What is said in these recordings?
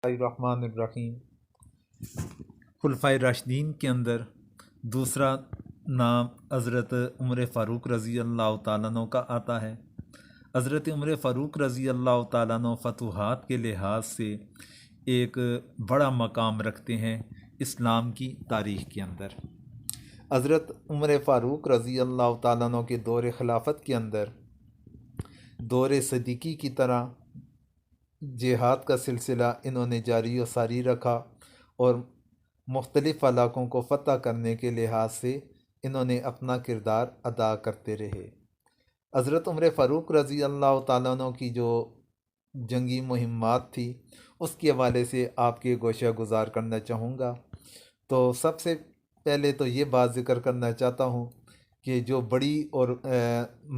रहमानिर्रहीम। खुलफाए राशिदीन के अंदर दूसरा नाम हज़रत उमर फ़ारूक रज़ी अल्लाह तआला अन्हु का आता है। हज़रत उमर फ़ारूक रज़ी अल्लाह तआला अन्हु फतूहात के लिहाज से एक बड़ा मकाम रखते हैं इस्लाम की तारीख़ के अंदर। हज़रत उमर फ़ारूक रज़ी अल्लाह तआला अन्हु के दौर खिलाफत के अंदर दौर सदीकी की तरह जिहाद का सिलसिला इन्होंने जारी व सारी रखा और मुख्तलिफ़ इलाक़ों को फ़तह करने के लिहाज से इन्होंने अपना किरदार अदा करते रहे। हज़रत उमर फ़ारूक रज़ी अल्लाह तआला अन्हु की जो जंगी मुहिम्मात थी उसके हवाले से आपके गोशा गुज़ार करना चाहूँगा। तो सबसे पहले तो ये बात ज़िक्र करना चाहता हूँ कि जो बड़ी और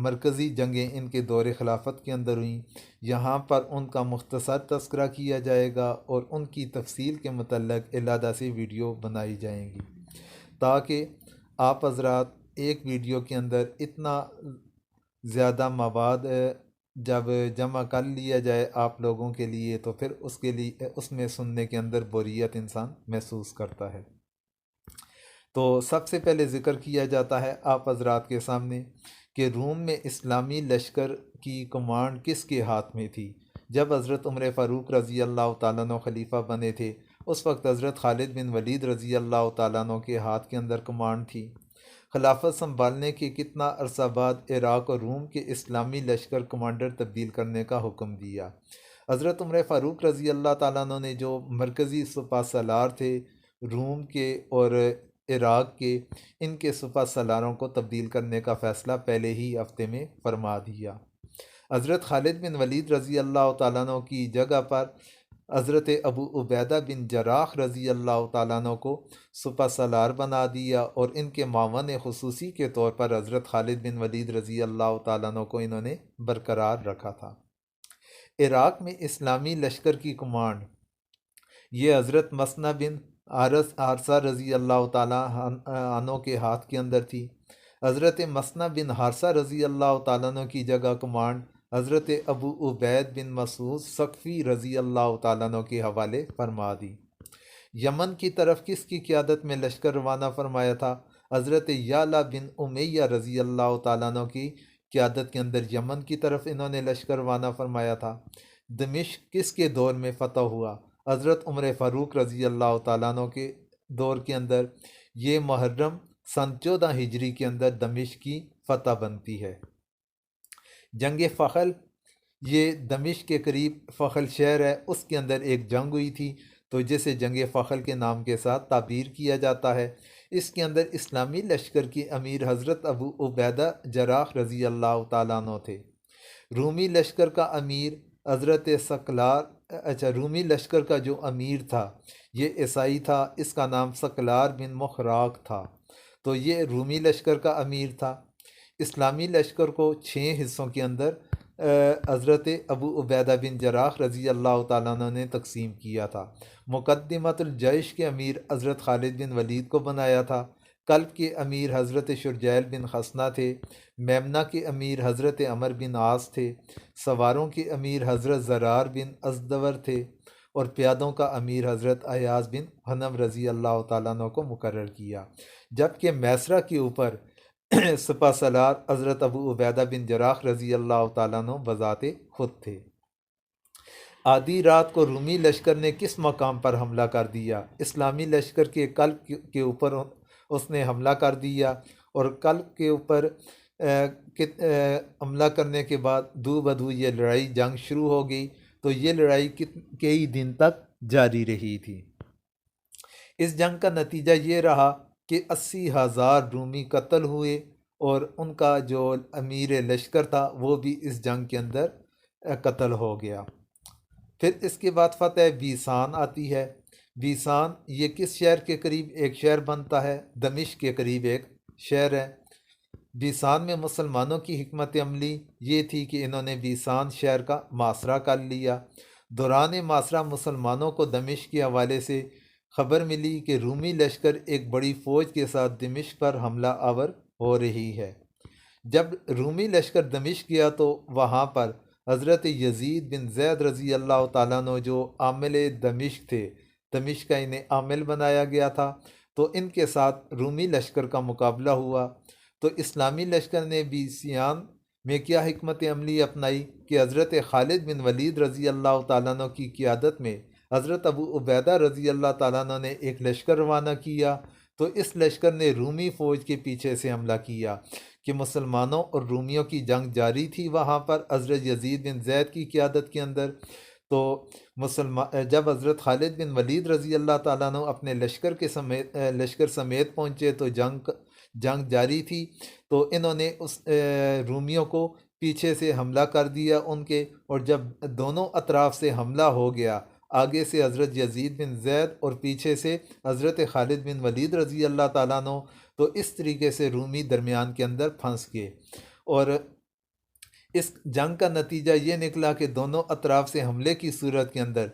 मरकज़ी जंगें इनके दौर खिलाफत के अंदर हुई, यहाँ पर उनका मुख्तसर तज़किरा किया जाएगा और उनकी तफसील के मतलब अलहदा से वीडियो बनाई जाएंगी, ताकि आप हज़रात एक वीडियो के अंदर इतना ज़्यादा मवाद जब जमा कर लिया जाए आप लोगों के लिए तो फिर उसके लिए उसमें सुनने के अंदर बोरियत इंसान महसूस करता है। तो सबसे पहले ज़िक्र किया जाता है आप हज़रात के सामने कि रूम में इस्लामी लश्कर की कमांड किसके हाथ में थी। जब हज़रत उमर फ़ारूक रज़ी अल्लाह तआला अन्हु खलीफा बने थे उस वक्त हज़रत खालिद बिन वलीद रज़ी अल्लाह तआला अन्हु के हाथ के अंदर कमांड थी। खिलाफत संभालने के कितना अरसा बाद इराक़ और रूम के इस्लामी लश्कर कमांडर तब्दील करने का हुक्म दिया। हज़रत उमर फ़ारूक रज़ी अल्लाह तआला अन्हु ने जो मरकज़ी सुपा सलार थे रूम के और इराक़ के, इनके सुपा सलारों को तब्दील करने का फ़ैसला पहले ही हफ्ते में फरमा दिया। हज़रत खालिद बिन वलीद रज़ी अल्लाह तआला अन्हु की जगह पर हज़रत अबू उबैदा बिन जराह रज़ी अल्लाह तआला अन्हु को सुपा सलार बना दिया और इनके मावन खुसूसी के तौर पर हज़रत खालिद बिन वलीद रज़ी अल्लाह तआला अन्हु को इन्होंने बरकरार रखा था। इराक़ में इस्लामी लश्कर की कमांड ये हज़रत मसना बिन हारसा रज़ी अल्लाह तआला अन्हु के हाथ के अंदर थी। हज़रत मसना बिन हारसा रज़ी अल्लाह तआला अन्हु की जगह कमांड हज़रत अबू उबैद बिन मसूद सकफ़ी रज़ी अल्लाह तआला अन्हु के हवाले फरमा दी। यमन की तरफ किसकी क़ियादत में लश्कर रवाना फरमाया था? हज़रत याला बिन उमैया रज़ी अल्लाह तआला अन्हु की क़ियादत के अंदर यमन की तरफ इन्होंने लश्कर रवाना फरमाया था। दमिश्क किसके दौर में फ़तह हुआ? हज़रत उमर फ़ारूक रज़ी अल्लाह तआला अन्हु के दौर के अंदर। ये मुहर्रम सन 14 हिजरी के अंदर दमिश्क की फ़तह बनती है। जंग फ़खल ये दमिश्क के करीब फ़खल शहर है, उसके अंदर एक जंग हुई थी तो जिसे जंग फ़खल के नाम के साथ ताबीर किया जाता है। इसके अंदर इस्लामी लश्कर की अमीर हज़रत अबू उबैदा जराह रज़ी अल्लाह तआला अन्हु थे। रूमी लश्कर का अमीर हज़रत रूमी लश्कर का जो अमीर था ये ईसाई था, इसका नाम सकलार बिन मुखराक था। तो ये रूमी लश्कर का अमीर था। इस्लामी लश्कर को 6 हिस्सों के अंदर हज़रत अबू उबैदा बिन जराह रज़ी अल्लाह तआला अन्हु ने तकसीम किया था। मुक़द्दिमतुल जैश के अमीर हज़रत खालिद बिन वलीद को बनाया था। कल्ब के अमीर हज़रत शुरजैल बिन खसना थे। मेमना के अमीर हज़रत अमर बिन आस थे। सवारों के अमीर हज़रत ज़रार बिन अज़दवर थे और प्यादों का अमीर हज़रत अयाज़ बिन हनम रज़ी अल्लाह तआला अन्हु को मुकर्रर किया। जबकि मैसरा के ऊपर सुपा सलार हज़रत अबू उबैदा बिन जराह रज़ी अल्लाह तआला अन्हु बज़ाते खुद थे। आधी रात को रूमी लश्कर ने किस मकाम पर हमला कर दिया? इस्लामी लश्कर के कल्ब के ऊपर उसने हमला कर दिया और कल्ब के ऊपर हमला करने के बाद दो बदू ये लड़ाई जंग शुरू हो गई। तो ये लड़ाई कई दिन तक जारी रही थी। इस जंग का नतीजा ये रहा कि 80,000 रूमी कत्ल हुए और उनका जो अमीर लश्कर था वो भी इस जंग के अंदर कत्ल हो गया। फिर इसके बाद फ़तह बीसान आती है। बीसान ये किस शहर के करीब एक शहर बनता है? दमिश्क के करीब एक शहर है। बीसान में मुसलमानों की हिकमत अमली ये थी कि इन्होंने बीसान शहर का मासरा कर लिया। दौरान मासरा मुसलमानों को दमिश्क के हवाले से खबर मिली कि रूमी लश्कर एक बड़ी फ़ौज के साथ दमिश्क पर हमला आवर हो रही है। जब रूमी लश्कर दमिश्क गया तो वहाँ पर हज़रत यजीद बिन ज़ैद रज़ी अल्लाह ताला अन्हु जो आमिल दमिश्क थे, दमिश्क का इन्हें आमिल बनाया गया था, तो इनके साथ रूमी लश्कर का मुकाबला हुआ। तो इस्लामी लश्कर ने भी सियान में क्या हिकमत अमली अपनाई कि हज़रत खालिद बिन वलीद रज़ी अल्लाह ताला अन्हु की क़ियादत में हज़रत अबू उबैदा रज़ी अल्लाह ताला अन्हु ने एक लश्कर रवाना किया। तो इस लश्कर ने रूमी फ़ौज के पीछे से हमला किया कि मुसलमानों और रूमियों की जंग जारी थी वहाँ पर हज़रत यजीद बिन ज़ैद की क़ियादत के अंदर। तो मुसलमान जब हज़रत खालिद बिन वलीद रज़ी अल्लाह ताला अन्हु अपने लश्कर समेत पहुँचे तो जंग जारी थी। तो इन्होंने उस रूमियों को पीछे से हमला कर दिया उनके, और जब दोनों अतराफ़ से हमला हो गया, आगे से हज़रत यजीद बिन ज़ैद और पीछे से हज़रत खालिद बिन वलीद रज़ी अल्लाह ताला अन्हु, तो इस तरीके से रूमी दरमियान के अंदर फंस गए। और इस जंग का नतीजा ये निकला कि दोनों अतराफ़ से हमले की सूरत के अंदर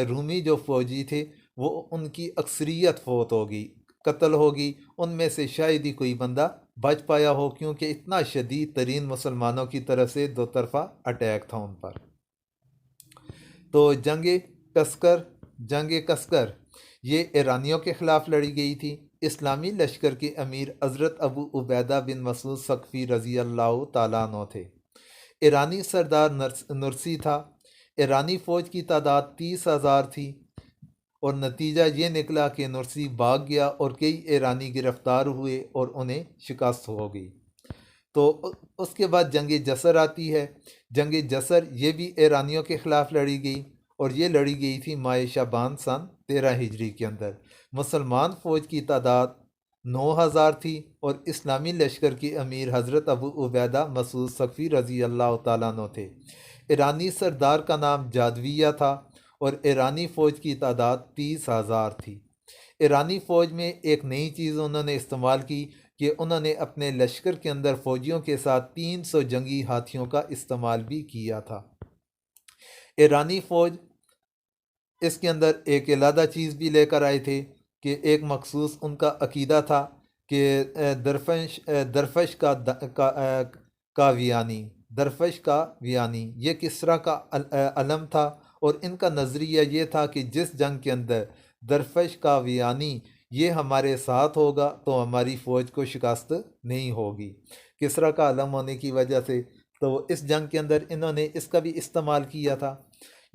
रूमी जो फ़ौजी थे वो उनकी अक्सरियत फ़ौत होगी, कत्ल होगी। उनमें से शायद ही कोई बंदा बच पाया हो, क्योंकि इतना शदीद तरीन मुसलमानों की तरफ से दो तरफ़ा अटैक था उन पर। तो जंग कसकर ये ईरानियों के ख़िलाफ़ लड़ी गई थी। इस्लामी लश्कर के अमीर हज़रत अबू उबैदा बिन मसूद सकफ़ी रज़ी अल्लाह ताला अन्हु थे। ईरानी सरदार नुरसी था। ईरानी फ़ौज की तादाद 30,000 थी, और नतीजा ये निकला कि नुरसी भाग गया और कई ईरानी गिरफ़्तार हुए और उन्हें शिकस्त हो गई। तो उसके बाद जंग जसर आती है। जंग जसर ये भी ईरानियों के ख़िलाफ़ लड़ी गई, और ये लड़ी गई थी माह शाबान सन 13 हिजरी के अंदर। मुसलमान फ़ौज की तादाद 9,000 थी, और इस्लामी लश्कर के अमीर हज़रत अबू उबैदा मसूद सकफ़ी रज़ी अल्लाह ताला अन्हु थे। ईरानी सरदार का नाम जादविया था, और ईरानी फ़ौज की तादाद 30,000 थी। ईरानी फ़ौज में एक नई चीज़ उन्होंने इस्तेमाल की कि उन्होंने अपने लश्कर के अंदर फ़ौजियों के साथ 300 जंगी हाथियों का इस्तेमाल भी किया था। ईरानी फ़ौज इसके अंदर एक अलहदा चीज़ भी लेकर आए थे कि एक मखसूस उनका अकीदा था कि दरफश का वियानी ये किसरा का अलम था, और इनका नज़रिया ये था कि जिस जंग के अंदर दरफश का वियानी ये हमारे साथ होगा तो हमारी फ़ौज को शिकस्त नहीं होगी, किसरा का अलम होने की वजह से। तो इस जंग के अंदर इन्होंने इसका भी इस्तेमाल किया था।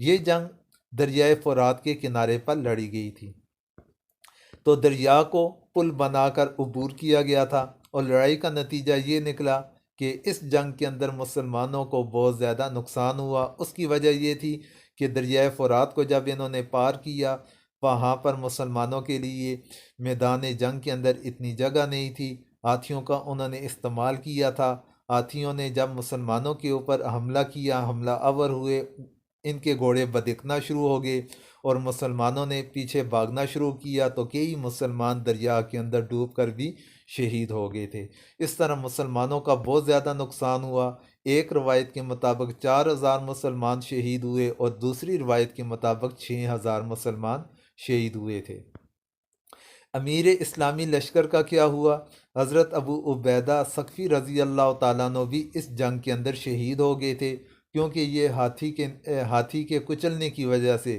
ये जंग दरियाए फ़ुरात के किनारे पर लड़ी गई थी। तो दरिया को पुल बनाकर अबूर किया गया था, और लड़ाई का नतीजा ये निकला कि इस जंग के अंदर मुसलमानों को बहुत ज़्यादा नुकसान हुआ। उसकी वजह ये थी कि दरियाए फ़ुरात को जब इन्होंने पार किया, वहाँ पर मुसलमानों के लिए मैदान जंग के अंदर इतनी जगह नहीं थी। हाथियों का उन्होंने इस्तेमाल किया था। हाथियों ने जब मुसलमानों के ऊपर हमला किया, हमला आवर हुए, इनके घोड़े बदिकना शुरू हो गए, और मुसलमानों ने पीछे भागना शुरू किया। तो कई मुसलमान दरिया के अंदर डूब कर भी शहीद हो गए थे। इस तरह मुसलमानों का बहुत ज़्यादा नुकसान हुआ। एक रवायत के मुताबिक 4,000 मुसलमान शहीद हुए, और दूसरी रवायत के मुताबिक 6,000 मुसलमान शहीद हुए थे। अमीर इस्लामी लश्कर का क्या हुआ? हज़रत अबू उबैदा सकफ़ी रज़ी अल्लाह ताला अन्हु भी इस जंग के अंदर शहीद हो गए थे, क्योंकि ये हाथी के कुचलने की वजह से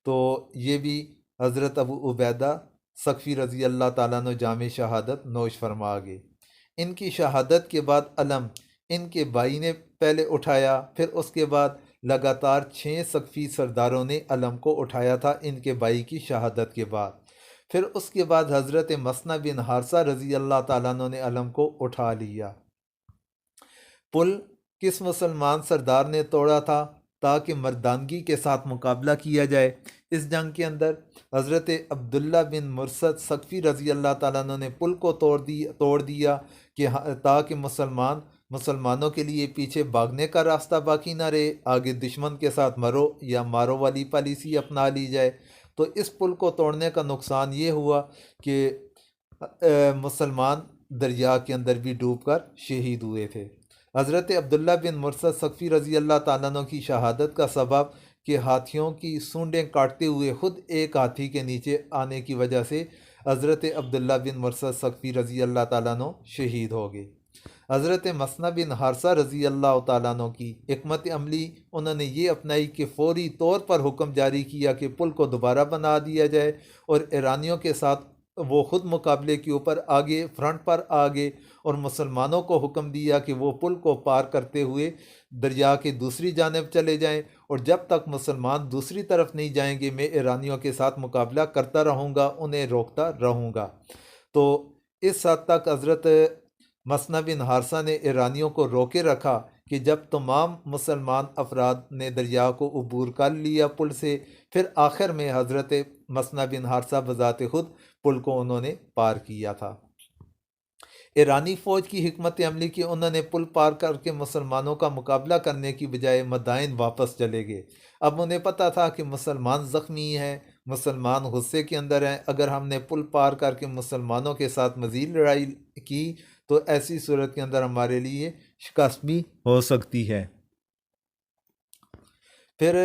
तो ये भी हज़रत अबू उबैदा सकफ़ी रज़ी अल्लाह ताला अन्हु जाम शहादत नोश फरमा गए। इनकी शहादत के बाद अलम इनके भाई ने पहले उठाया, फिर उसके बाद लगातार 6 सकफ़ी सरदारों ने अलम को उठाया था इनके भाई की शहादत के बाद। फिर उसके बाद हज़रत मसना बिन हारसा रज़ी अल्लाह ताला अन्हु ने अलम को उठा लिया। पुल किस मुसलमान सरदार ने तोड़ा था ताकि मर्दानगी के साथ मुकाबला किया जाए? इस जंग के अंदर हज़रत अब्दुल्ला बिन मुरसद सकफ़ी रज़ी अल्लाह ताला अन्हु ने पुल को तोड़ दिया कि ताकि मुसलमानों के लिए पीछे भागने का रास्ता बाकी ना रहे, आगे दुश्मन के साथ मरो या मारो वाली पॉलिसी अपना ली जाए। तो इस पुल को तोड़ने का नुकसान ये हुआ कि मुसलमान दरिया के अंदर भी डूबकर शहीद हुए थे। हज़रत अब्दुल्ला बिन मुरसद सकफ़ी रज़ी अल्लाह ताला अन्हु की शहादत का सबब कि हाथियों की सूंडें काटते हुए ख़ुद एक हाथी के नीचे आने की वजह से हज़रत अब्दुल्ला बिन मुरसद सकफ़ी रज़ी अल्लाह ताला अन्हु शहीद हो गए। हज़रत मसना बिन हारसा रज़ी अल्लाह तआला अन्हु की हिकमत अमली उन्होंने ये अपनाई कि फ़ौरी तौर पर हुक्म जारी किया कि पुल को दोबारा बना दिया जाए और ईरानियों के साथ वो ख़ुद मुकाबले के ऊपर आगे फ्रंट पर आ गए और मुसलमानों को हुक्म दिया कि वो पुल को पार करते हुए दरिया की दूसरी जानब चले जाएं और जब तक मुसलमान दूसरी तरफ नहीं जाएंगे मैं ईरानियों के साथ मुकाबला करता रहूँगा, उन्हें रोकता रहूँगा। तो इस हद तक हज़रत मसना बिन हारसा ने ईरानियों को रोके रखा कि जब तमाम मुसलमान अफराद ने दरिया को अबूर कर लिया पुल से, फिर आखिर में हज़रत मसना बिन हारसा बज़ाते खुद पुल को उन्होंने पार किया था। ईरानी फ़ौज की हिकमत अमली की उन्होंने पुल पार करके मुसलमानों का मुकाबला करने की बजाय मदाइन वापस चले गए। अब उन्हें पता था कि मुसलमान ज़ख्मी हैं, मुसलमान गुस्से के अंदर हैं, अगर हमने पुल पार करके मुसलमानों के साथ मज़ीद लड़ाई की तो ऐसी सूरत के अंदर हमारे लिए शिकस्त भी हो सकती है। फिर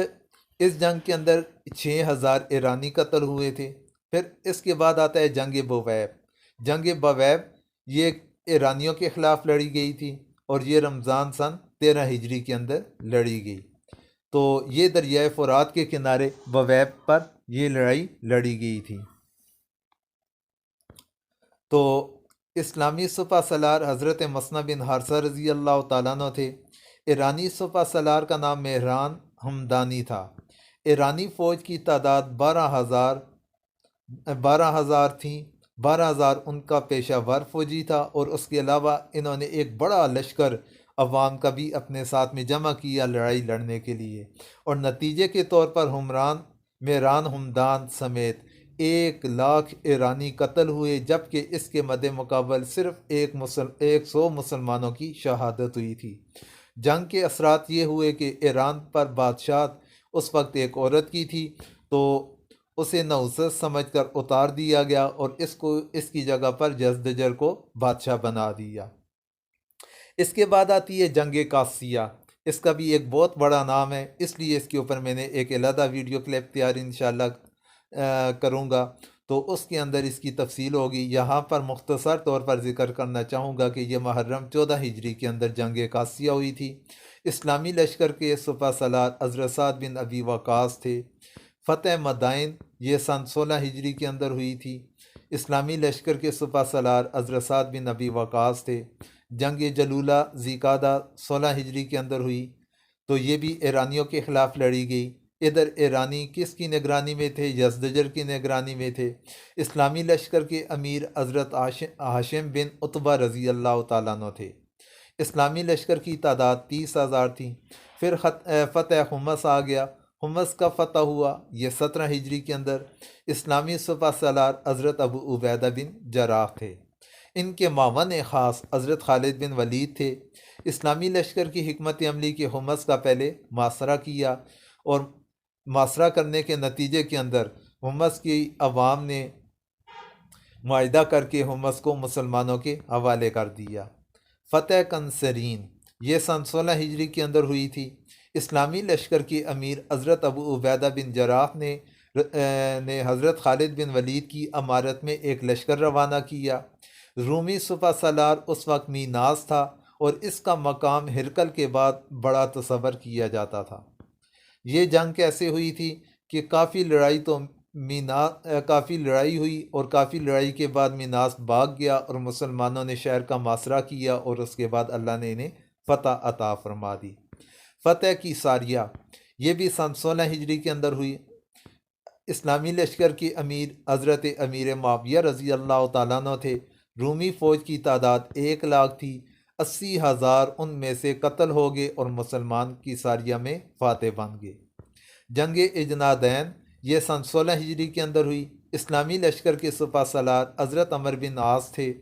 इस जंग के अंदर 6000 ईरानी कत्ल हुए थे। फिर इसके बाद आता है जंग बवैब। जंग बवैब ये ईरानियों के ख़िलाफ़ लड़ी गई थी और ये रमज़ान सन 13 हिजरी के अंदर लड़ी गई। तो ये दरियाए फ़ुरात के किनारे बवैब पर ये लड़ाई लड़ी गई थी। तो इस्लामी सुपा सलार हज़रत मसना बिन हारसा रज़ी अल्लाह तआला अन्हु थे। ईरानी सुपा सलार का नाम मेहरान हमदानी था। ईरानी फ़ौज की तादाद 12,000 थी। 12,000 उनका पेशावर फौजी था और उसके अलावा इन्होंने एक बड़ा लश्कर अवाम का भी अपने साथ में जमा किया लड़ाई लड़ने के लिए और नतीजे के तौर पर मेहरान हमदान समेत 1,00,000 ईरानी कत्ल हुए, जबकि इसके मद्दे मुकाबल सिर्फ 100 मुसलमानों की शहादत हुई थी। जंग के असरात ये हुए कि ईरान पर बादशाह उस वक्त एक औरत की थी, तो उसे नौसत समझकर उतार दिया गया और इसकी जगह पर जज़दजर को बादशाह बना दिया। इसके बाद आती है जंग कासिया। इसका भी एक बहुत बड़ा नाम है, इसलिए इसके ऊपर मैंने एक अलहदा वीडियो क्लिप तैयार इंशाअल्लाह करूँगा, तो उसके अंदर इसकी तफसील होगी। यहाँ पर मुख्तसर तौर पर ज़िक्र करना चाहूँगा कि यह मुहर्रम 14 हिजरी के अंदर जंग कासिया हुई थी। इस्लामी लश्कर के सुपा सलार हज़रत साद बिन अबी वक़ास थे। फ़तेह मदाइन ये सन 16 हिजरी के अंदर हुई थी। इस्लामी लश्कर के सुपा सलार हज़रत साद बिन अबी वक़ास थे। जंग जलूला ज़िकादा 16 हिजरी के अंदर हुई, तो ये भी ईरानियों के ख़िलाफ़ लड़ी गई। इधर ईरानी किसकी निगरानी में थे? यज़दजर की निगरानी में थे। इस्लामी लश्कर के अमीर हज़रत हाशिम बिन उतबा रज़ी अल्लाह तआला अन्हु थे। इस्लामी लश्कर की तादाद 30,000 थी। फिर फ़तेह हुमस आ गया। हुमस का फ़तह हुआ ये 17 हिजरी के अंदर। इस्लामी सुपा सलार हज़रत अबू उबैदा बिन जराह थे। इनके मावन ख़ास हज़रत खालिद बिन वलीद थे। इस्लामी लश्कर की हिकमत अमली के हुमस का पहले मासरा किया और मासरा करने के नतीजे के अंदर हुमस की अवाम ने मुआहिदा करके हुमस को मुसलमानों के हवाले कर दिया। फ़तेह कंसरीन ये सन 16 हिजरी के अंदर हुई थी। इस्लामी लश्कर के अमीर हज़रत अबू उबैदा बिन जराह ने हज़रत खालिद बिन वलीद की अमारत में एक लश्कर रवाना किया। रूमी सुपा सलार उस वक्त मीनास था और इसका मकाम हिरकल के बाद बड़ा तसव्वुर किया जाता था। ये जंग कैसे हुई थी कि काफ़ी लड़ाई हुई और काफ़ी लड़ाई के बाद मीनास भाग गया और मुसलमानों ने शहर का मासरा किया और उसके बाद अल्लाह ने इन्हें फ़तह अता फरमा दी। फ़तेह की सारिया ये भी सन 16 हिजरी के अंदर हुई। इस्लामी लश्कर के अमीर हज़रत अमीर मुआविया रज़ी अल्लाह तआला अन्हु थे। रूमी फ़ौज की तादाद 1,00,000 थी। 80,000 उनमें से कत्ल हो गए और मुसलमान की सारिया में फ़ातह बन गए। जंग इजनादैन ये सन 16 हिजरी के अंदर हुई। इस्लामी लश्कर के सिपा सलार हज़रत अमर बिन आस थे।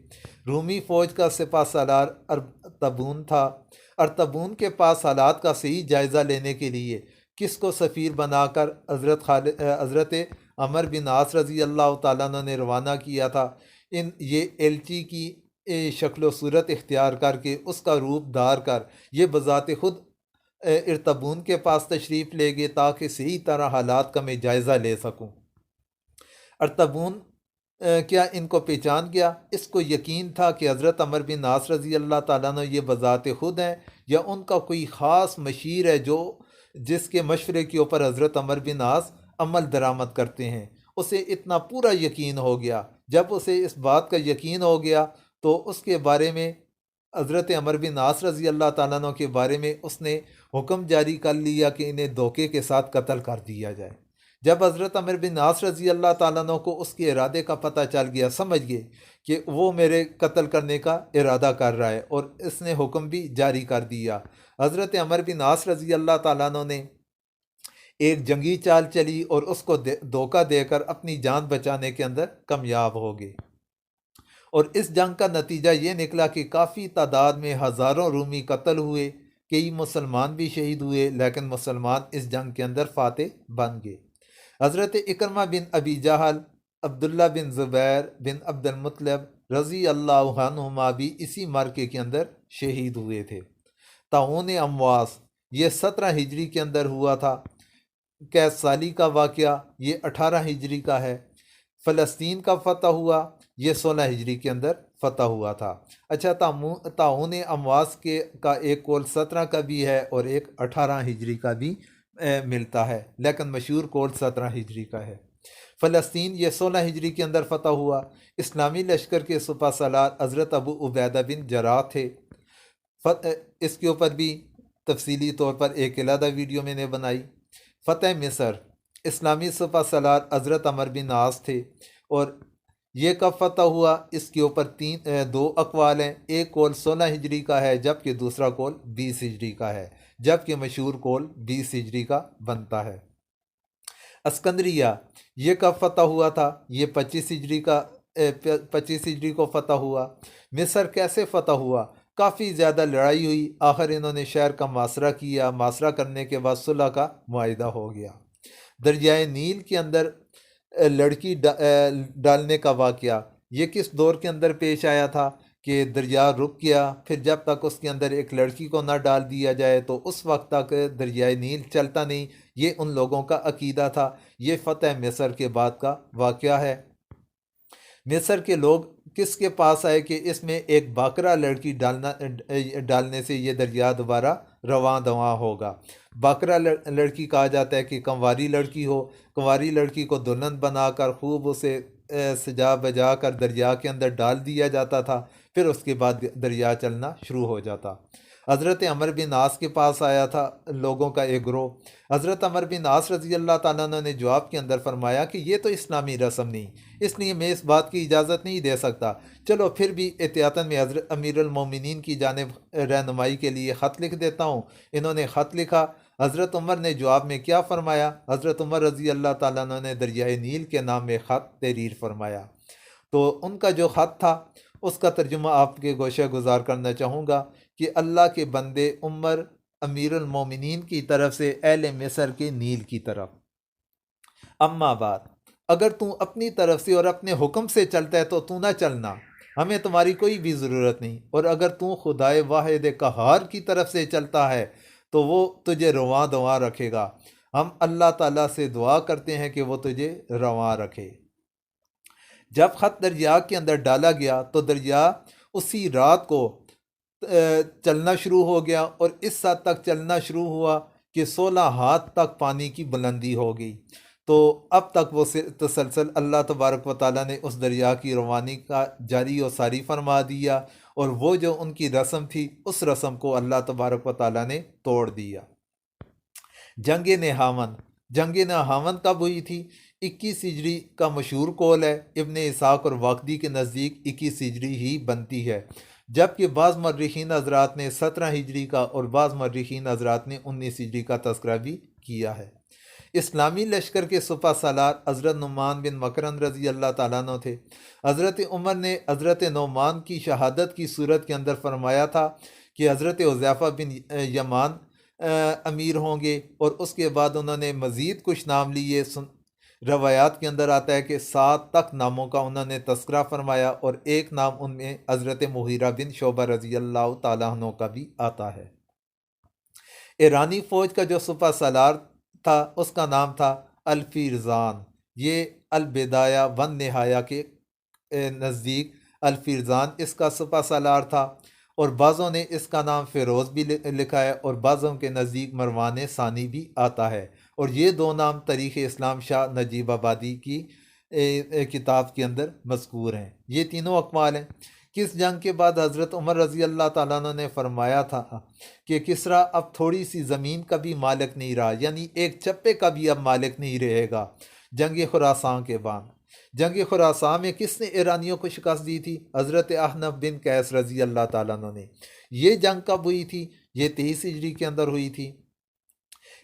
रूमी फ़ौज का सिपा सलार अरतबून था। अरतबून के पास हालात का सही जायज़ा लेने के लिए किसको सफ़ीर बनाकर हज़रत अमर बिन आस रज़ी अल्लाह तआला अन्हु ने रवाना किया था। ये एलची की शक्ल सूरत इख्तियार करके उसका रूप धार कर ये बज़ाते खुद इरतबून के पास तशरीफ़ ले गए ताकि सही तरह हालात का मैं जायज़ा ले सकूँ। अरतबून क्या इनको पहचान गया? इसको यकीन था कि हज़रत अमर बिन आस रज़ी अल्लाह ताला अन्हु ये बज़ात खुद हैं या उनका कोई ख़ास मशीर है जो जिसके मशवरे के ऊपर हज़रत अमर बिन आस अमल दरामद करते हैं। उसे इतना पूरा यकीन हो गया। जब उसे इस बात का यकीन हो गया तो उसके बारे में हज़रत अमर बिन आस रज़ी अल्लाह ताला अन्हु के बारे में उसने हुक्म जारी कर लिया कि इन्हें धोखे के साथ कत्ल कर दिया जाए। जब हज़रत अमर बिन आस रज़ी अल्लाह ताला अन्हु को उसके इरादे का पता चल गया, समझ गए कि वो मेरे कत्ल करने का इरादा कर रहा है और इसने हुक्म भी जारी कर दिया। हज़रत अमर बिन आस रज़ी अल्लाह ताला अन्हु ने एक जंगी चाल चली और उसको धोखा देकर अपनी जान बचाने के अंदर कामयाब हो गए। और इस जंग का नतीजा ये निकला कि काफ़ी तादाद में हज़ारों रूमी कत्ल हुए, कई मुसलमान भी शहीद हुए, लेकिन मुसलमान इस जंग के अंदर फातेह बन गए। हज़रत इकरमा बिन अबी जहल, अब्दुल्ला बिन ज़ुबैर बिन अब्दुल मुत्तलिब रज़ी अल्लाह अन्हुमा भी इसी मार्के के अंदर शहीद हुए थे। ताऊन अमवास ये 17 हिजरी के अंदर हुआ था। कैसाली का वाक़या ये 18 हिजरी का है। फ़लस्तीन का फ़तह हुआ ये 16 हिजरी के अंदर फ़तह हुआ था। अच्छा, ताऊन अमवास के का एक कौल 17 का भी है और एक 18 हिजरी का भी मिलता है, लेकिन मशहूर कौल 17 हिजरी का है। फ़लस्तीन ये 16 हिजरी के अंदर फ़तह हुआ। इस्लामी लश्कर के सुपह सलार हज़रत अबू उबैदा बिन जराह थे। इसके ऊपर भी तफसीली तौर पर एक अलग वीडियो मैंने बनाई। फ़तह मिस्र, इस्लामी सुपह सलार हज़रत अमर बिन आस थे और ये कब फ़तह हुआ इसके ऊपर दो अकवाल हैं। एक कौल 16 हिजरी का है जबकि दूसरा कौल 20 हिजरी का है, जबकि मशहूर कौल 20 हिजरी का बनता है। अस्कंद्रिया ये कब फ़तह हुआ था? ये 25 हिजरी का 25 हिजरी को फ़तह हुआ। मिस्र कैसे फ़तह हुआ? काफ़ी ज़्यादा लड़ाई हुई, आखिर इन्होंने शहर का मासरा किया। मासरा करने के बाद सुलह का मुआहिदा हो गया। दरियाए नील के अंदर लड़की डालने का वाक़या ये किस दौर के अंदर पेश आया था कि दरिया रुक गया, फिर जब तक उसके अंदर एक लड़की को ना डाल दिया जाए तो उस वक्त तक दरियाए नील चलता नहीं। ये उन लोगों का अकीदा था। ये फ़तह मिस्र के बाद का वाक़या है। मिस्र के लोग किसके पास आए कि इसमें एक बाकरा लड़की डालने से ये दरिया दोबारा रवां दवां होगा। बाकरा लड़की कहा जाता है कि कंवारी लड़की हो, कंवारी लड़की को दुल्हन बनाकर खूब उसे सजा बजा कर दरिया के अंदर डाल दिया जाता था, फिर उसके बाद दरिया चलना शुरू हो जाता। हज़रत अमर बिन आस के पास आया था लोगों का एक ग्रोह। हज़रत अमर बिन आस रज़ी अल्लाह ताला अन्हु ने जवाब के अंदर फरमाया कि ये तो इस्लामी रस्म नहीं, इसलिए मैं इस बात की इजाज़त नहीं दे सकता। चलो फिर भी एहतियातन में हज़रत अमीरुल मोमिनीन की जानिब रहनुमाई के लिए ख़त लिख देता हूँ। इन्होंने ख़त लिखा। हज़रत उमर ने जवाब में क्या फ़रमाया? हज़रत उमर रज़ी अल्लाह ताला अन्हु ने दरियाए नील के नाम में ख़त तहरीर फरमाया। तो उनका जो ख़त था उसका तर्जुमा आपके गोशे गुजार करना चाहूँगा कि अल्लाह के बंदे उमर अमीरुल मोमिनीन की तरफ से अहले मिस्र के नील की तरफ। अम्मा बात, अगर तू अपनी तरफ से और अपने हुक्म से चलता है तो तू ना चलना, हमें तुम्हारी कोई भी ज़रूरत नहीं। और अगर तू खुदाए वाहिद कहार की तरफ से चलता है तो वो तुझे रवां दवा रखेगा। हम अल्लाह ताला से दुआ करते हैं कि वो तुझे रवां रखे। जब ख़त दरिया के अंदर डाला गया तो दरिया उसी रात को चलना शुरू हो गया और इस हद तक चलना शुरू हुआ कि 16 हाथ तक पानी की बुलंदी हो गई। तो अब तक वो तसलसल अल्लाह तबारक व तआला ने उस दरिया की रवानी का जारी और सारी फरमा दिया और वो जो उनकी रस्म थी उस रस्म को अल्लाह तबारक व तआला ने तोड़ दिया। जंग नहावन, जंग नहावन कब हुई थी? 21 हिजरी का मशहूर कौल है। इब्ने इसाक और वाकदी के नज़दीक 21 हिजरी ही बनती है, जबकि बाज़ मर्रिखीन हज़रात ने 17 हिजरी का और बाज़ मर्रिखीन हज़रात ने 19 हिजरी का तस्करा भी किया है। इस्लामी लश्कर के सुपह सालार हज़रत नुमान बिन मकरन रज़ी अल्लाह ताला अन्हु थे। हज़रत उमर ने हज़रत नुमान की शहादत की सूरत के अंदर फरमाया था कि हज़रत हुज़ैफ़ा बिन यमान अमीर होंगे और उसके बाद उन्होंने मज़ीद कुछ नाम लिए। रवायात के अंदर आता है कि 7 तक नामों का उन्होंने तस्करा फरमाया और एक नाम उनमें हज़रत मुगीरा बिन शोबा रज़ी अल्लाह ताला अन्हु का भी आता है। ईरानी फ़ौज का जो सुपह सालार था उसका नाम था अल्फिरज़ान। ये अलबिदाया वन नहाया के नज़दीक अल-फिरज़ान इसका सुपह सालार था, और बाज़ों ने इसका नाम फ़िरोज़ भी लिखा है, और बाज़ों के नज़दीक मरवान सानी भी आता है। और ये दो नाम तारीख़ इस्लाम शाह नजीब आबादी की किताब के अंदर मज़कूर हैं। ये तीनों अक़वाल हैं। किस जंग के बाद हज़रत उमर रज़ी अल्लाह ताला अन्हु ने फरमाया था कि किसरा अब थोड़ी सी ज़मीन का भी मालिक नहीं रहा, यानी एक चप्पे का भी अब मालिक नहीं रहेगा। जंग खुरासान के बाद, जंग खुरासान में किसने ईरानियों को शिकस्त दी थी? हज़रत अहनफ बिन कैस रज़ी अल्लाह ताला अन्हु ने। ये जंग कब हुई थी? ये 23 हिजरी के अंदर हुई थी।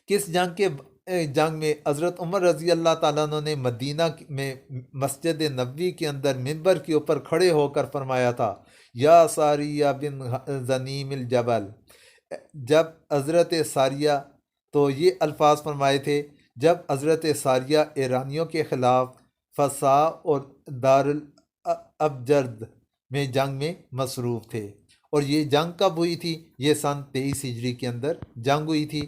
किस जंग में हज़रत उमर रज़ी अल्लाह ताला अन्हु ने मदीना में मस्जिद नबवी के अंदर मिंबर के ऊपर खड़े होकर फरमाया था, या सारिया बिन ज़नीमिल जबल। जब हज़रत सारिया, तो ये अल्फाज फरमाए थे जब हज़रत सारिया ईरानियों के ख़िलाफ़ फसा और दारुल अबजर्द में जंग में मसरूफ़ थे। और ये जंग कब हुई थी? ये सन 23 हिजरी के अंदर जंग हुई थी।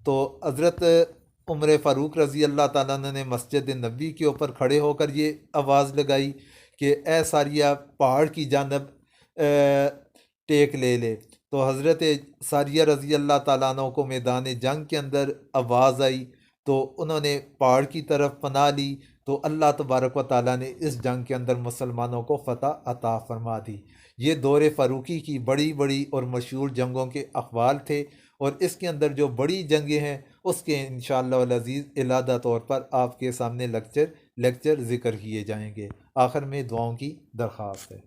तो हज़रत उमर फ़ारूक रज़ी अल्लाह ताला अन्हु ने मस्जिद नबवी के ऊपर खड़े होकर ये आवाज़ लगाई कि ए सारिया पहाड़ की जानब टेक ले ले। तो हज़रत सारिया रज़ी अल्लाह ताला अन्हु को मैदान जंग के अंदर आवाज़ आई, तो उन्होंने पहाड़ की तरफ पनाह ली। तो अल्लाह तबारक व तआला ने इस जंग के अंदर मुसलमानों को फ़तह अता फ़रमा दी। ये दौर फ़ारूकी की बड़ी बड़ी और मशहूर जंगों के अक़वाल थे, और इसके अंदर जो बड़ी जंगें हैं उसके इंशाअल्लाह अल अज़ीज़ इलादा तौर पर आपके सामने लेक्चर ज़िक्र किए जाएंगे। आखिर में दुआओं की दरख्वास्त है।